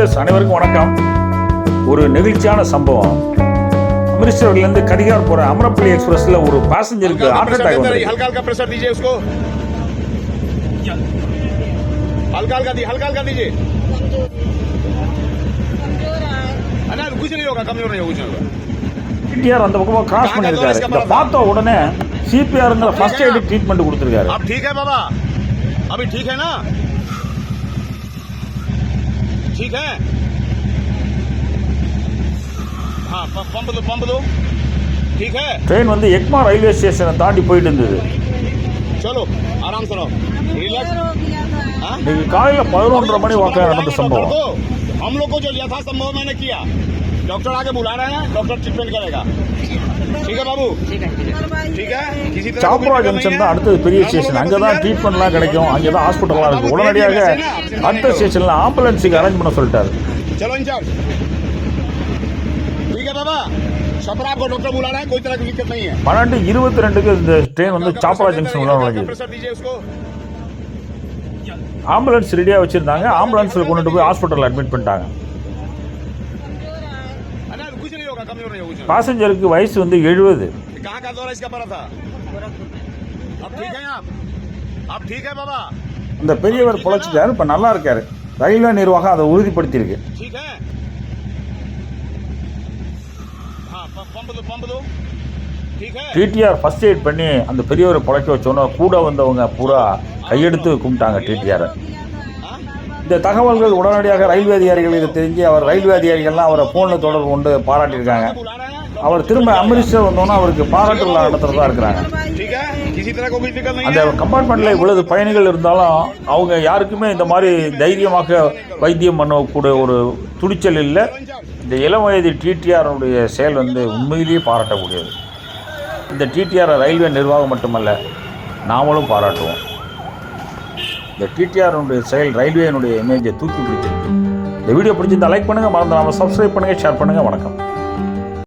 Viewers அனைவருக்கும் வணக்கம். ஒரு நெகிழ்ச்சியான சம்பவம். அமிர்தசர்லேருந்து கடிகார் போற அமரப்பள்ளி எக்ஸ்பிரஸ்ல ஒரு பேசஞ்சருக்கு ஹார்ட் அட்டாக் வந்திருக்கு. हल्का हल्का प्रेशर दीजिए उसको, हल्का हल्का दीजिए। ना कुछ नहीं होगा, कमजोर नहीं होगा, कुछ नहीं होगा। டிஆர் அந்த பக்கமா கிராஸ் பண்ணிருக்காரு. இத பார்த்த உடனே சிபிஆர்ங்கற ஃபர்ஸ்ட் எய்ட் ட்ரீட்மென்ட் கொடுத்திருக்காரு. अब ठीक है बाबा, अभी ठीक है ना? ठीक है, हाँ पंप दो, ठीक है। ட்ரெயின் வந்து எக்மா ரயில்வே ஸ்டேஷனை தாண்டி போயிட்டு இருந்தது. चलो आराम से रहो, रिलैक्स। இன்னைக்கு காலையில 11:30 மணி வாக்கில் நடந்த சம்பவம். हम लोग को जो यथासंभव मैंने किया, डॉक्टर आगे बुला रहे हैं, डॉक्टर ट्रीटमेंट करेगा। ठीक है बाबू, ठीक है। किसी तरह சாப்ரா ஜங்ஷன் தான் அடுத்தது பெரிய ஸ்டேஷன். அங்கதான் ட்ரீட்மெண்ட்லாம் கிடைக்கும், அங்கதான் ஹாஸ்பிட்டல்லாம் இருக்கு. உடனடியாக அடுத்த ஸ்டேஷன்ல ஆம்புலன்ஸுக்கு அரேஞ்ச் பண்ண சொல்லிட்டாரு. चलो इंचार्ज, ठीक है बाबा, छपरा आपको डॉक्टर बुला रहा है, कोई तरह की दिक्कत नहीं है। 12:22 இந்த ட்ரெயின் வந்து சாப்ரா ஜங்ஷன் உள்ள நுழைஞ்சது. प्रेशर दीजिए उसको, ஆம்புலன்ஸ் ரெடியா வச்சிருந்தாங்க. ஆம்புலன்ஸ்ல கொண்டு போய் ஹாஸ்பிட்டல்ல அட்மிட் பண்ணிட்டாங்க. कुछ नहीं होगा, कमजोर नहीं होगा। பாசஞ்சருக்கு वयसு வந்து 70. कहाँ का दौरा इसका पड़ा था? अब ठीक है आप ठीक है बाबा? அந்த பெரியவர் பொழைச்சிட்டாரு, இப்ப நல்லா இருக்காரு. ரயில்வே நிர்வாகம் அதை உறுதிப்படுத்தி இருக்கு. ठीक है, हाँ पंप दो, ठीक है। டிடிஆர் ஃபர்ஸ்ட் எய்ட் பண்ணி அந்த பெரியவரை பொழைக்க வச்சோன்னா கூட வந்தவங்க பூரா கையெடுத்து கும்பிட்டாங்க டிடிஆர். இந்த தகவல்கள் உடனடியாக ரயில்வே அதிகாரிகளுக்கு தெரிஞ்சு ரயில்வே அதிகாரிகள்லாம் அவரை ஃபோனில் தொடர்பு கொண்டு பாராட்டியிருக்காங்க. அவர் திரும்ப அமிர்தசர் வந்தோன்னா அவருக்கு பாராட்டு விழா நடத்துறதா இருக்கிறாங்க. அந்த கம்பார்ட்மெண்ட்ல இவ்வளவு பயணிகள் இருந்தாலும் அவங்க யாருக்குமே இந்த மாதிரி தைரியமாக வைத்தியம் பண்ணக்கூடிய ஒரு துணிச்சல் இல்லை. இந்த இளம் வயது டிடிஆருடைய செயல் வந்து உண்மையிலேயே பாராட்டக்கூடியது. இந்த டிடிஆர் ரயில்வே நிர்வாகம் மட்டுமல்ல, நாமளும் பாராட்டுவோம். இந்த டிடிஆருடைய செயல் ரயில்வேனுடைய இமேஜை தூக்கி பிடிச்சிருக்கு. இந்த வீடியோ பிடிச்சிருந்தா லைக் பண்ணுங்கள், மறந்துடாமல் சப்ஸ்கிரைப் பண்ணுங்கள், ஷேர் பண்ணுங்கள். வணக்கம்.